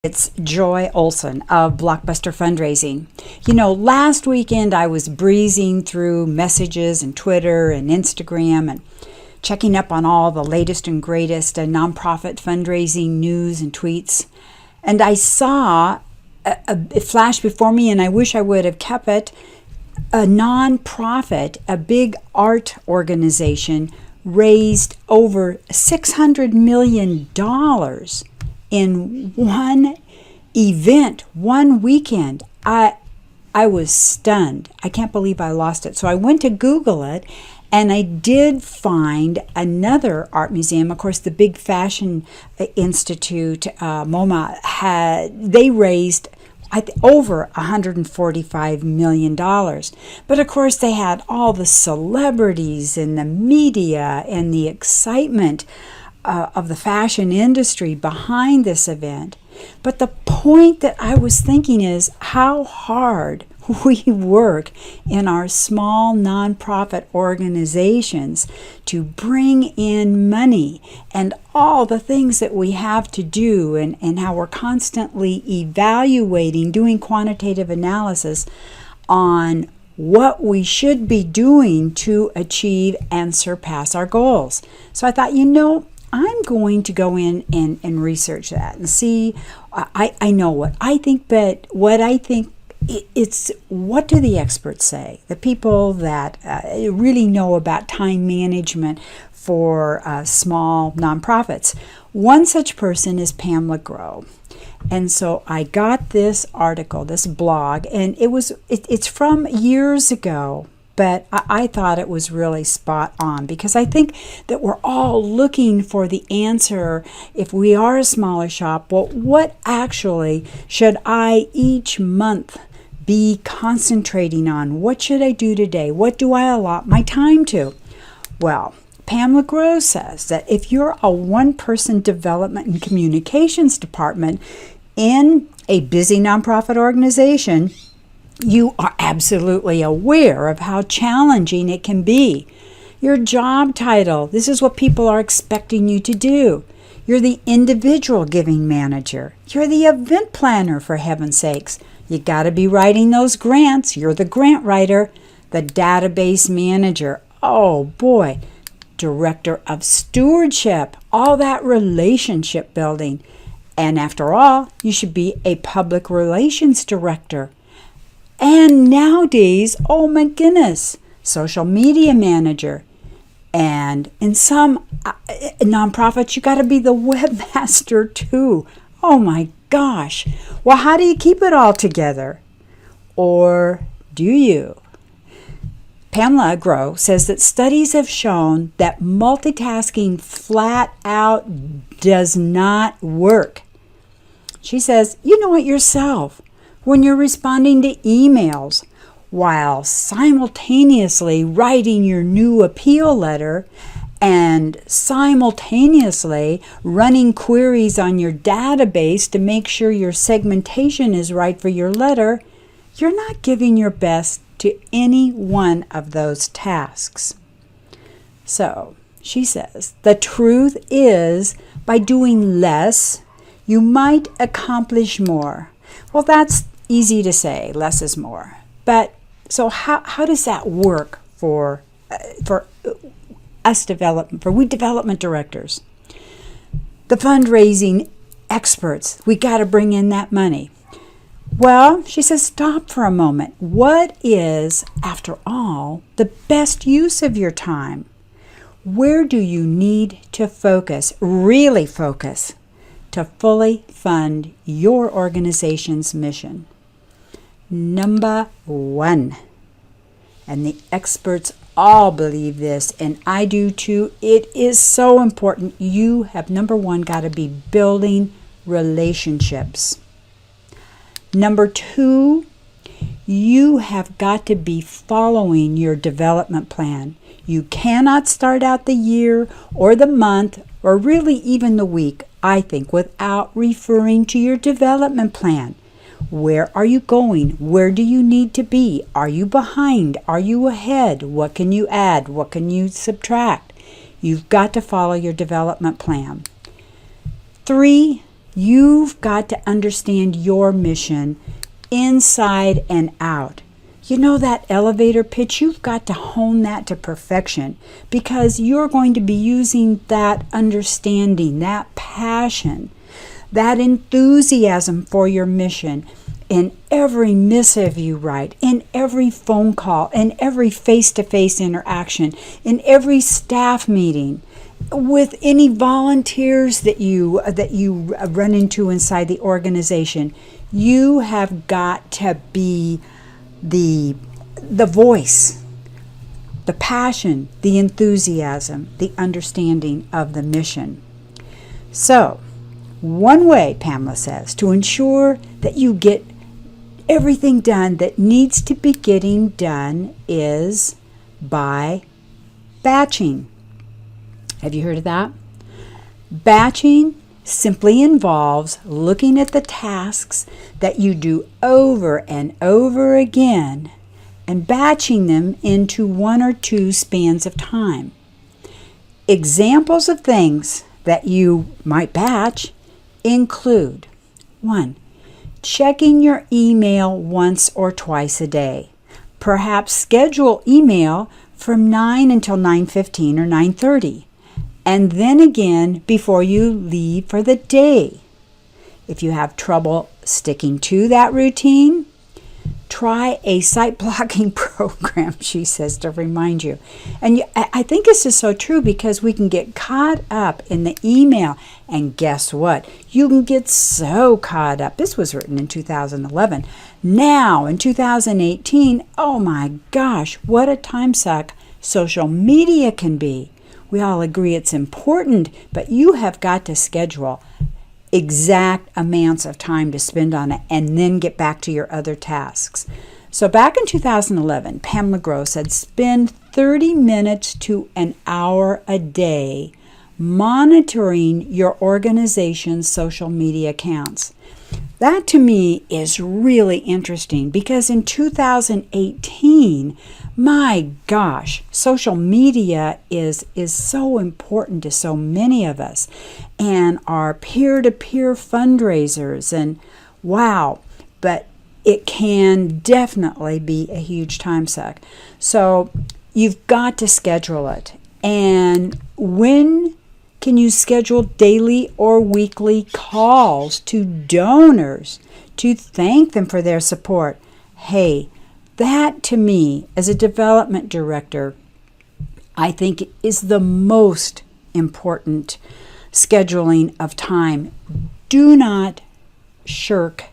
It's Joy Olson of Blockbuster Fundraising. You know, last weekend I was breezing through messages and Twitter and Instagram and checking up on all the latest and greatest nonprofit fundraising news and tweets. And I saw a flash before me, and I wish I would have kept it. A nonprofit, a big art organization, raised over $600 million in one event, one weekend. I was stunned. I can't believe I lost it. So I went to Google it, and I did find another art museum. Of course, the Big Fashion Institute, MoMA, they raised over $145 million. But of course, they had all the celebrities and the media and the excitement of the fashion industry behind this event. But the point that I was thinking is how hard we work in our small nonprofit organizations to bring in money, and all the things that we have to do, and how we're constantly evaluating, doing quantitative analysis on what we should be doing to achieve and surpass our goals. So I thought, I'm going to go in and research that and see. I know what I think, but what I think, it's what do the experts say? The people that really know about time management for small nonprofits. One such person is Pamela Grow. And so I got this article, this blog, and it's from years ago. But I thought it was really spot on, because I think that we're all looking for the answer. If we are a smaller shop, well, what actually should I each month be concentrating on? What should I do today? What do I allot my time to? Well, Pamela Grow says that if you're a one-person development and communications department in a busy nonprofit organization, you are absolutely aware of how challenging it can be. Your job title, this is what people are expecting you to do. You're the individual giving manager. You're the event planner, for heaven's sakes. You got to be writing those grants. You're the grant writer, the database manager. Oh boy, director of stewardship, all that relationship building. And after all, you should be a public relations director. And nowadays, oh my goodness, social media manager. And in some nonprofits, you got to be the webmaster too. Oh my gosh. Well, how do you keep it all together? Or do you? Pamela Grow says that studies have shown that multitasking flat out does not work. She says, you know it yourself. When you're responding to emails while simultaneously writing your new appeal letter and simultaneously running queries on your database to make sure your segmentation is right for your letter, you're not giving your best to any one of those tasks. So, she says, the truth is, by doing less, you might accomplish more. Well, that's easy to say, less is more. But so how does that work for us we development directors? The fundraising experts, we got to bring in that money. Well, she says, stop for a moment. What is, after all, the best use of your time? Where do you need to focus, really focus, to fully fund your organization's mission? Number one, and the experts all believe this, and I do too, it is so important. You have, number one, got to be building relationships. Number two, you have got to be following your development plan. You cannot start out the year or the month or really even the week, I think, without referring to your development plan. Where are you going? Where do you need to be? Are you behind? Are you ahead? What can you add? What can you subtract? You've got to follow your development plan. 3, You've got to understand your mission inside and out. You know that elevator pitch? You've got to hone that to perfection, because you're going to be using that understanding, that passion, that enthusiasm for your mission in every missive you write, in every phone call, in every face-to-face interaction, in every staff meeting, with any volunteers that you run into inside the organization. You have got to be the voice, the passion, the enthusiasm, the understanding of the mission. So, one way, Pamela says, to ensure that you get everything done that needs to be getting done is by batching. Have you heard of that? Batching simply involves looking at the tasks that you do over and over again and batching them into 1 or 2 spans of time. Examples of things that you might batch include: 1. Checking your email once or twice a day. Perhaps schedule email from 9 until 9:15 or 9:30. And then again before you leave for the day. If you have trouble sticking to that routine, try a site blocking program, she says, to remind you. And I think this is so true, because we can get caught up in the email. And guess what? You can get so caught up. This was written in 2011. Now, in 2018, oh my gosh, what a time suck social media can be. We all agree it's important, but you have got to schedule exact amounts of time to spend on it and then get back to your other tasks. So back in 2011, Pamela Gross said spend 30 minutes to an hour a day monitoring your organization's social media accounts. That to me is really interesting, because in 2018, my gosh, social media is so important to so many of us, and our peer-to-peer fundraisers, and wow, but it can definitely be a huge time suck. So you've got to schedule it. And when can you schedule daily or weekly calls to donors to thank them for their support? Hey, that to me, as a development director, I think is the most important scheduling of time. Do not shirk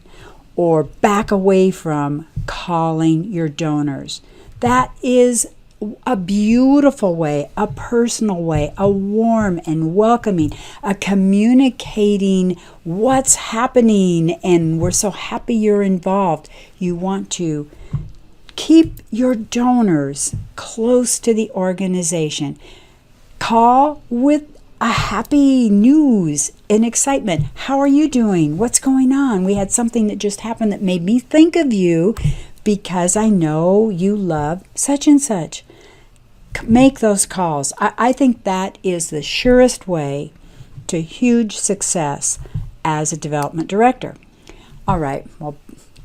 or back away from calling your donors. That is a beautiful way, a personal way, a warm and welcoming, a communicating what's happening, and we're so happy you're involved. You want to keep your donors close to the organization. Call with a happy news and excitement. How are you doing? What's going on? We had something that just happened that made me think of you, because I know you love such and such. Make those calls. I think that is the surest way to huge success as a development director. All right, well,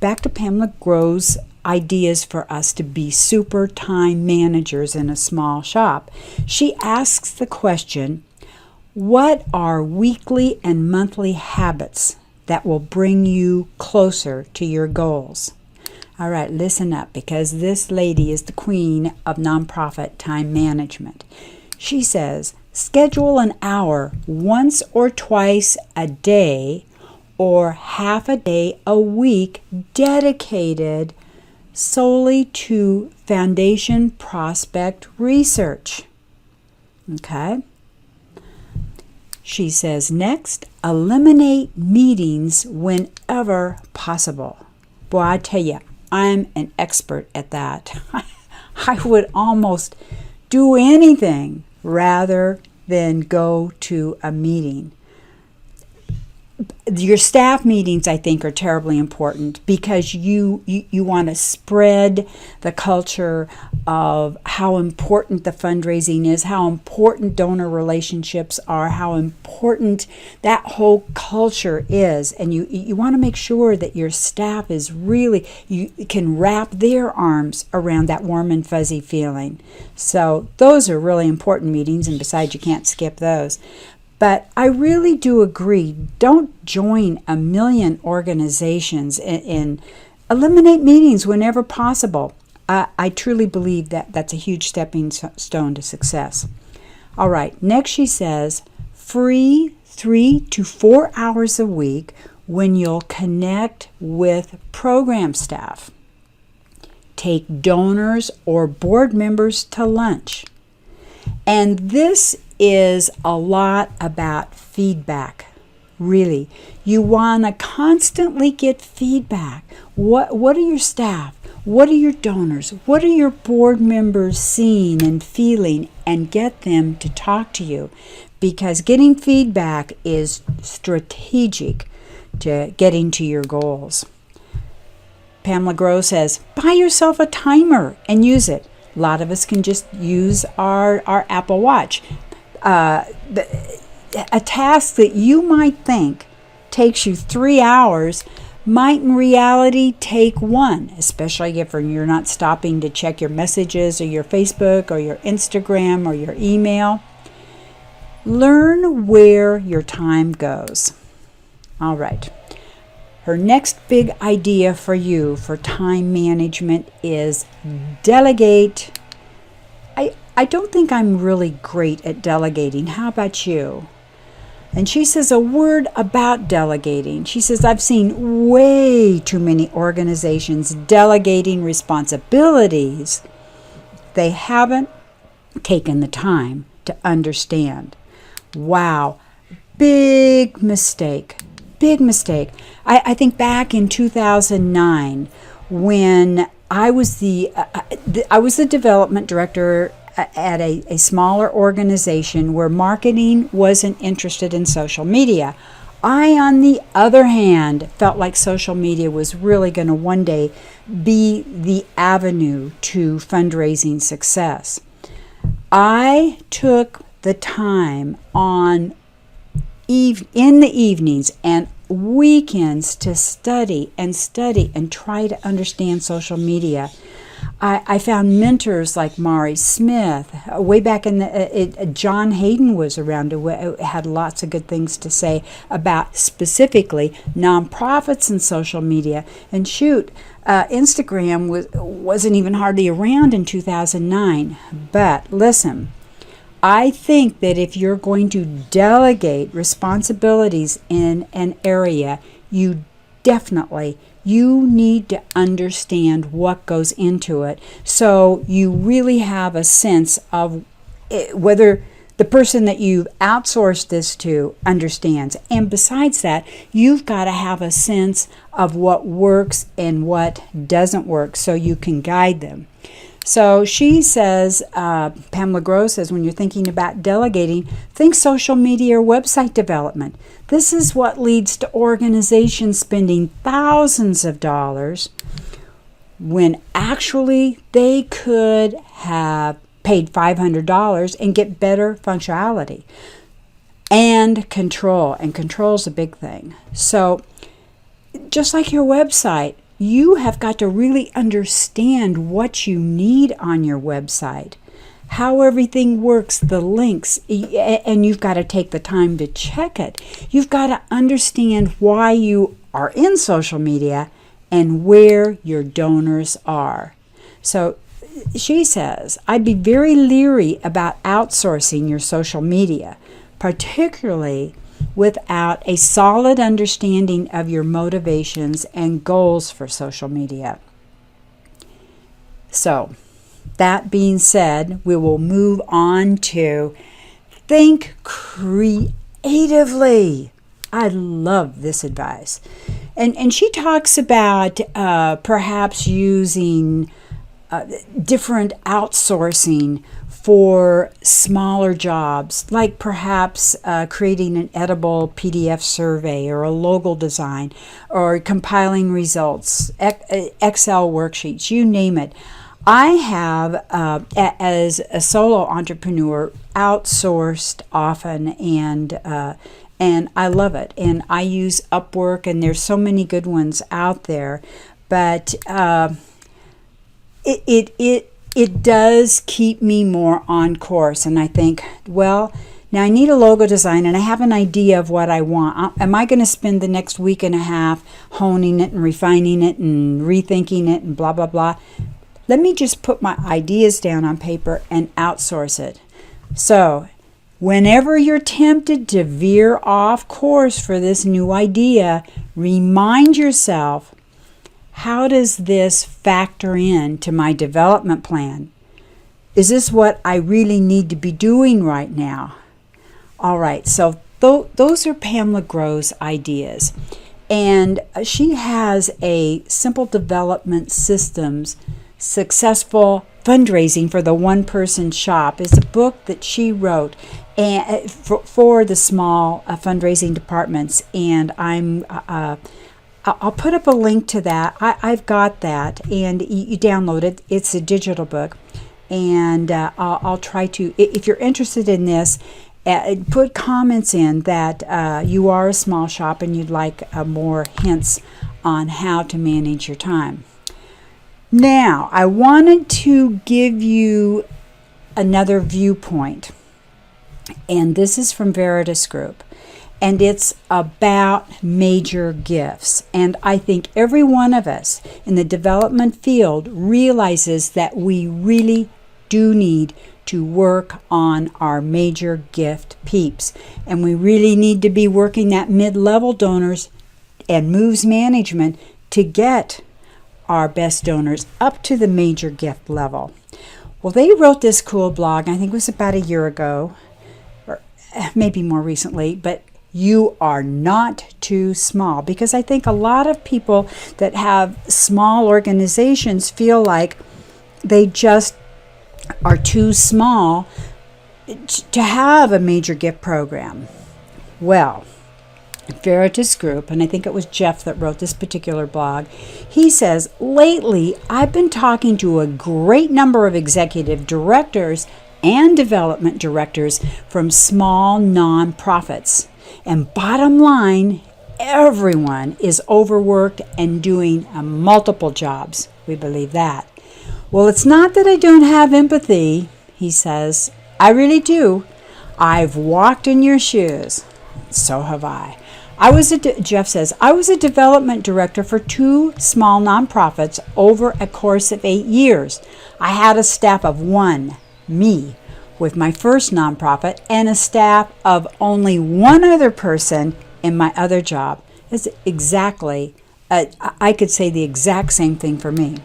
back to Pamela Gross' ideas for us to be super time managers in a small shop. She asks the question, what are weekly and monthly habits that will bring you closer to your goals? All right, listen up, because this lady is the queen of nonprofit time management. She says, schedule an hour once or twice a day or half a day a week dedicated solely to foundation prospect research. Okay? She says, next, eliminate meetings whenever possible. Boy, I tell you, I'm an expert at that. I would almost do anything rather than go to a meeting. Your staff meetings, I think, are terribly important, because you want to spread the culture of how important the fundraising is, how important donor relationships are, how important that whole culture is. And you want to make sure that your staff is really, you can wrap their arms around that warm and fuzzy feeling. So those are really important meetings, and besides, you can't skip those. But I really do agree, don't join a million organizations and eliminate meetings whenever possible. I truly believe that that's a huge stepping stone to success. All right, next she says, free 3 to 4 hours a week when you'll connect with program staff. Take donors or board members to lunch. And this is a lot about feedback. Really, you want to constantly get feedback. What are your staff? What are your donors? What are your board members seeing and feeling? And get them to talk to you, because getting feedback is strategic to getting to your goals. Pamela Grow says, buy yourself a timer and use it. A lot of us can just use our Apple Watch. A task that you might think takes you 3 hours might in reality take 1, especially if you're not stopping to check your messages or your Facebook or your Instagram or your email. Learn where your time goes. All right. Her next big idea for you for time management is delegate. I don't think I'm really great at delegating. How about you? And she says a word about delegating. She says, I've seen way too many organizations delegating responsibilities they haven't taken the time to understand. Wow, big mistake. Big mistake. I think back in 2009 when I was the development director at a smaller organization where marketing wasn't interested in social media. I, on the other hand, felt like social media was really going to one day be the avenue to fundraising success. I took the time in the evenings and weekends to study and try to understand social media. I found mentors like Mari Smith. Way back in John Hayden was around who had lots of good things to say about specifically nonprofits and social media. And Instagram wasn't even hardly around in 2009. But listen, I think that if you're going to delegate responsibilities in an area, you need to understand what goes into it, so you really have a sense of whether the person that you've outsourced this to understands. And besides that, you've got to have a sense of what works and what doesn't work so you can guide them. So she says, Pamela Grow says, when you're thinking about delegating, think social media or website development. This is what leads to organizations spending thousands of dollars when actually they could have paid $500 and get better functionality and control. And control is a big thing. So just like your website, you have got to really understand what you need on your website, how everything works, the links, and you've got to take the time to check it. You've got to understand why you are in social media and where your donors are. So she says, I'd be very leery about outsourcing your social media, particularly without a solid understanding of your motivations and goals for social media. So, that being said, we will move on to think creatively. I love this advice. And she talks about perhaps using different outsourcing for smaller jobs, like perhaps creating an edible PDF survey or a logo design or compiling results, Excel worksheets, you name it. I have, as a solo entrepreneur, outsourced often, and I love it. And I use Upwork, and there's so many good ones out there. But it does keep me more on course. And I think, well, now I need a logo design, and I have an idea of what I want. Am I going to spend the next week and a half honing it and refining it and rethinking it and blah, blah, blah? Let me just put my ideas down on paper and outsource it. So whenever you're tempted to veer off course for this new idea, remind yourself, how does this factor in to my development plan? Is this what I really need to be doing right now? All right, so those are Pamela Groh's ideas. And she has a Simple Development Systems Successful Fundraising for the One-Person Shop. It's a book that she wrote and for the small fundraising departments. And I'll put up a link to that. I've got that, and you download it. It's a digital book. And I'll try to, if you're interested in this, put comments in that you are a small shop and you'd like more hints on how to manage your time. Now, I wanted to give you another viewpoint, and this is from Veritas Group, and it's about major gifts. And I think every one of us in the development field realizes that we really do need to work on our major gift peeps, and we really need to be working that mid-level donors and moves management to get our best donors up to the major gift level. Well, they wrote this cool blog, I think it was about a year ago, or maybe more recently, but you are not too small, because I think a lot of people that have small organizations feel like they just are too small to have a major gift program. Well, Veritas Group, and I think it was Jeff that wrote this particular blog, he says, lately I've been talking to a great number of executive directors and development directors from small nonprofits. And bottom line, everyone is overworked and doing multiple jobs. We believe that. Well, it's not that I don't have empathy, he says. I really do. I've walked in your shoes. So have I. Jeff says, I was a development director for 2 small nonprofits over a course of 8 years. I had a staff of 1, me, with my first nonprofit, and a staff of only 1 other person in my other job. It's exactly, I could say the exact same thing for me.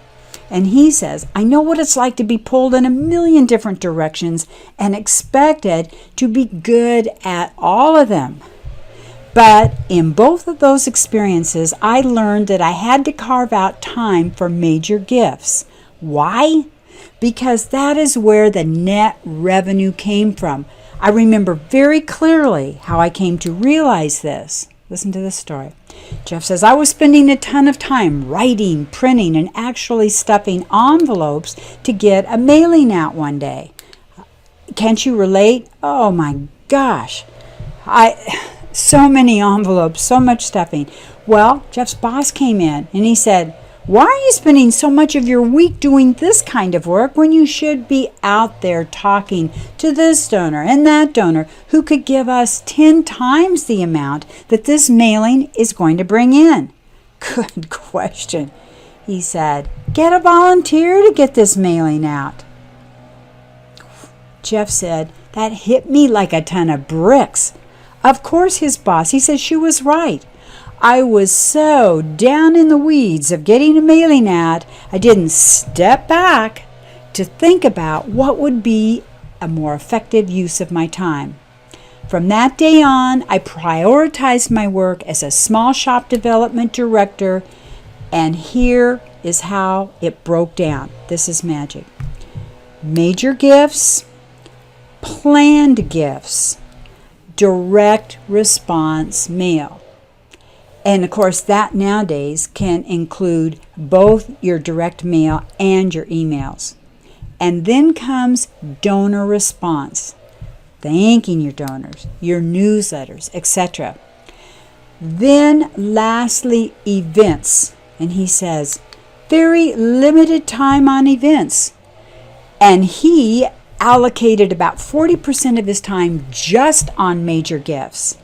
And he says, I know what it's like to be pulled in a million different directions and expected to be good at all of them. But in both of those experiences, I learned that I had to carve out time for major gifts. Why? Because that is where the net revenue came from. I remember very clearly how I came to realize this. Listen to this story. Jeff says, I was spending a ton of time writing, printing, and actually stuffing envelopes to get a mailing out one day. Can't you relate? Oh my gosh. So many envelopes, so much stuffing. Well, Jeff's boss came in and he said, why are you spending so much of your week doing this kind of work when you should be out there talking to this donor and that donor who could give us 10 times the amount that this mailing is going to bring in? Good question. He said, get a volunteer to get this mailing out. Jeff said, that hit me like a ton of bricks. Of course, his boss, he said she was right. I was so down in the weeds of getting a mailing out, I didn't step back to think about what would be a more effective use of my time. From that day on, I prioritized my work as a small shop development director, and here is how it broke down. This is magic. Major gifts, planned gifts, direct response mail. And of course, that nowadays can include both your direct mail and your emails. And then comes donor response, thanking your donors, your newsletters, etc. Then lastly, events. And he says, very limited time on events. And he allocated about 40% of his time just on major gifts.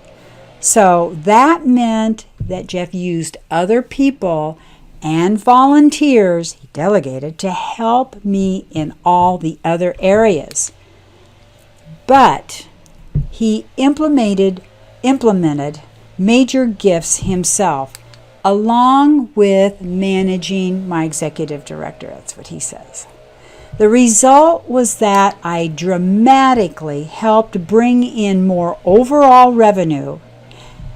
So that meant that Jeff used other people and volunteers, he delegated, to help me in all the other areas. But he implemented major gifts himself, along with managing my executive director. That's what he says. The result was that I dramatically helped bring in more overall revenue,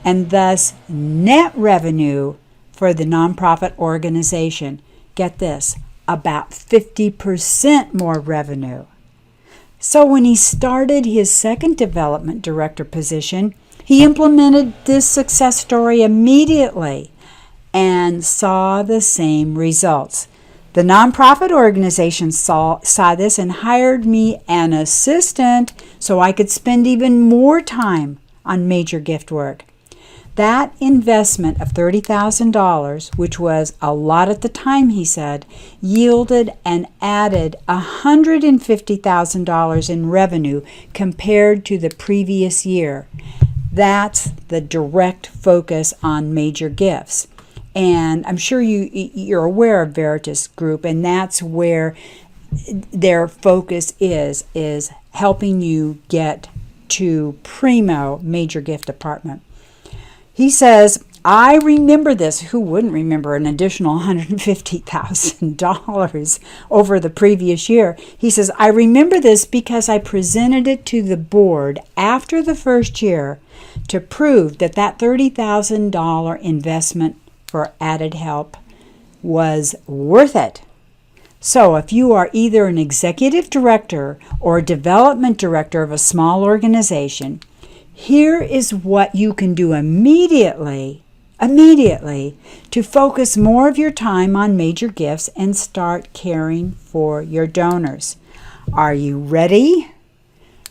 and thus net revenue for the nonprofit organization. Get this, about 50% more revenue. So when he started his second development director position, he implemented this success story immediately and saw the same results. The nonprofit organization saw this and hired me an assistant so I could spend even more time on major gift work. That investment of $30,000, which was a lot at the time, he said, yielded and added $150,000 in revenue compared to the previous year. That's the direct focus on major gifts. And I'm sure you're aware of Veritas Group, and that's where their focus is helping you get to primo major gift department. He says, I remember this. Who wouldn't remember an additional $150,000 over the previous year? He says, I remember this because I presented it to the board after the first year to prove that $30,000 investment for added help was worth it. So if you are either an executive director or a development director of a small organization, here is what you can do immediately to focus more of your time on major gifts and start caring for your donors. Are you ready?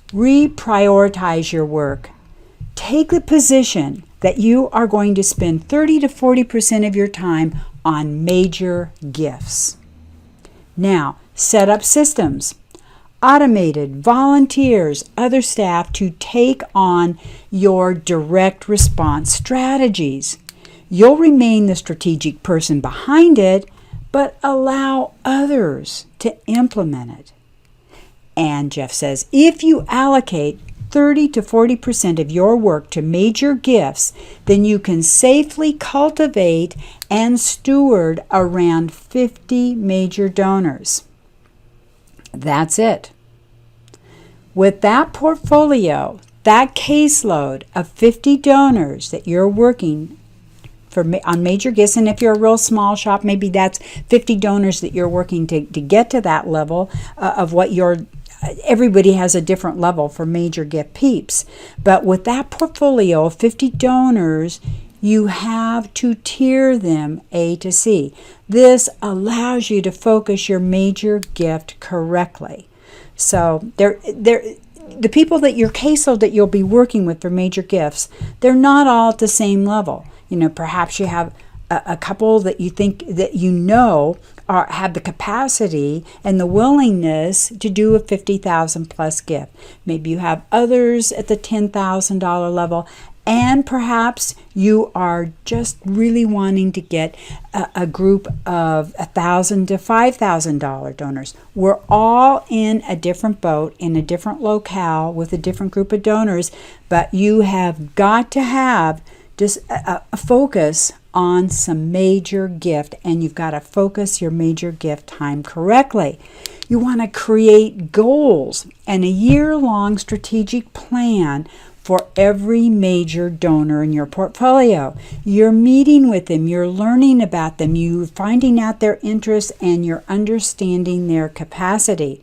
Reprioritize your work. Take the position that you are going to spend 30 to 40% of your time on major gifts. Now, set up systems. Automated volunteers, other staff to take on your direct response strategies. You'll remain the strategic person behind it, but allow others to implement it. And Jeff says, if you allocate 30 to 40% of your work to major gifts, then you can safely cultivate and steward around 50 major donors. That's it. With that portfolio, that caseload of 50 donors that you're working for on major gifts, and if you're a real small shop, maybe that's 50 donors that you're working to get to that level of what everybody has a different level for major gift peeps. But with that portfolio of 50 donors, you have to tier them A to C. This allows you to focus your major gift correctly. So the people that your caseload that you'll be working with for major gifts, they're not all at the same level. Perhaps you have a couple that you think that have the capacity and the willingness to do a $50,000 plus gift. Maybe you have others at the $10,000 level, and perhaps you are just really wanting to get a group of $1,000 to $5,000 donors. We're all in a different boat, in a different locale, with a different group of donors, but you have got to have just a focus on some major gift, and you've got to focus your major gift time correctly. You want to create goals and a year-long strategic plan for every major donor in your portfolio. You're meeting with them, you're learning about them, you're finding out their interests, and you're understanding their capacity.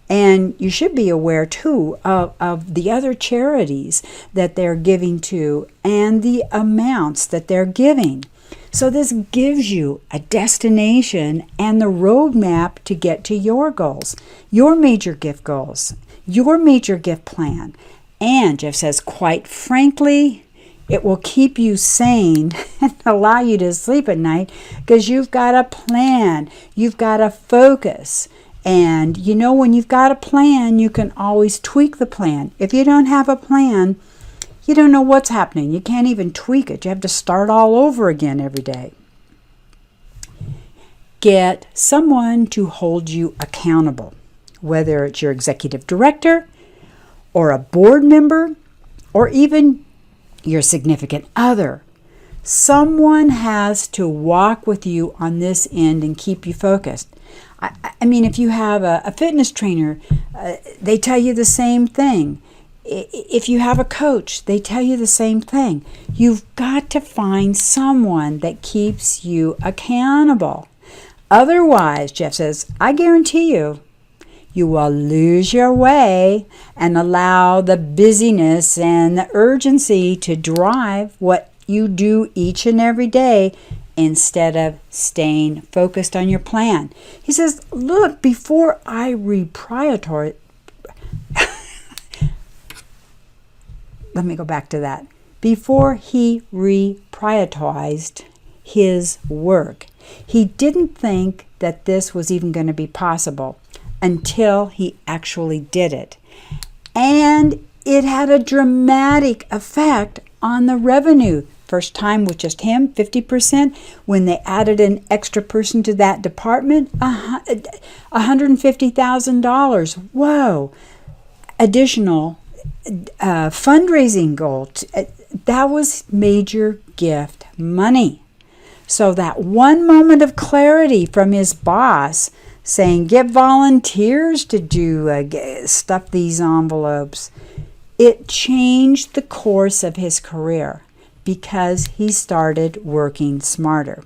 And you should be aware, too, of the other charities that they're giving to and the amounts that they're giving. So this gives you a destination and the roadmap to get to your goals, your major gift goals, your major gift plan. And Jeff says, quite frankly, it will keep you sane and allow you to sleep at night because you've got a plan, you've got a focus. And you know, when you've got a plan, you can always tweak the plan. If you don't have a plan, you don't know what's happening. You can't even tweak it. You have to start all over again every day. Get someone to hold you accountable, whether it's your executive director or a board member or even your significant other. Someone has to walk with you on this end and keep you focused. I mean, if you have a fitness trainer, they tell you the same thing. If you have a coach, they tell you the same thing. You've got to find someone that keeps you accountable. Otherwise, Jeff says, I guarantee you, you will lose your way and allow the busyness and the urgency to drive what you do each and every day instead of staying focused on your plan. He says, look, before I reprioritize, let me go back to that. Before he reprioritized his work, he didn't think that this was even going to be possible until he actually did it. And it had a dramatic effect on the revenue. First time with just him, 50%. When they added an extra person to that department, $150,000. Whoa. Additional fundraising goal. That was major gift money. So that one moment of clarity from his boss saying, get volunteers to do stuff these envelopes, it changed the course of his career because he started working smarter.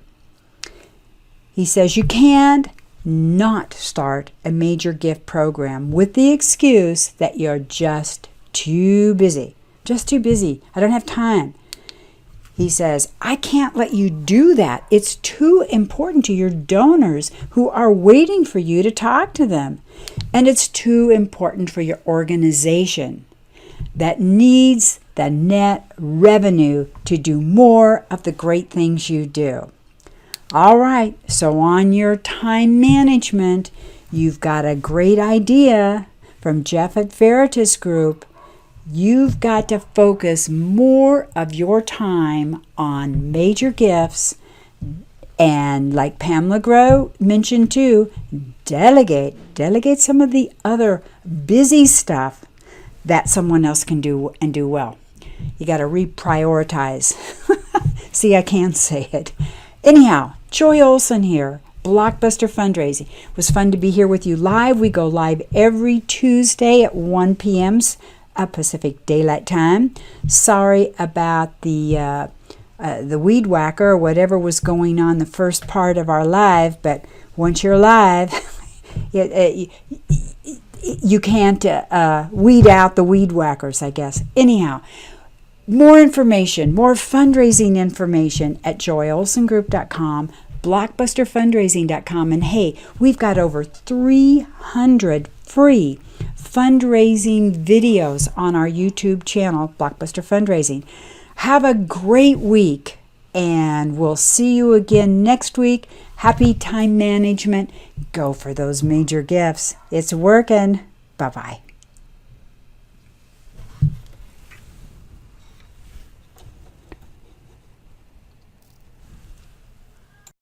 He says you can't not start a major gift program with the excuse that you're just too busy. Just too busy. I don't have time. He says, I can't let you do that. It's too important to your donors who are waiting for you to talk to them. And it's too important for your organization that needs the net revenue to do more of the great things you do. All right, so on your time management, you've got a great idea from Jeff at Veritas Group. You've got to focus more of your time on major gifts and, like Pamela Grow mentioned too, delegate some of the other busy stuff that someone else can do and do well. You got to reprioritize. See, I can't say it. Anyhow, Joy Olson here, Blockbuster Fundraising. It was fun to be here with you live. We go live every Tuesday at 1 p.m. Pacific Daylight Time. Sorry about the weed whacker or whatever was going on the first part of our live, but once you're live, you can't weed out the weed whackers, I guess. Anyhow, more information, more fundraising information at joyolsongroup.com, blockbusterfundraising.com, and hey, we've got over 300 free fundraising videos on our YouTube channel, Blockbuster Fundraising. Have a great week, and we'll see you again next week. Happy time management. Go for those major gifts. It's working. Bye-bye.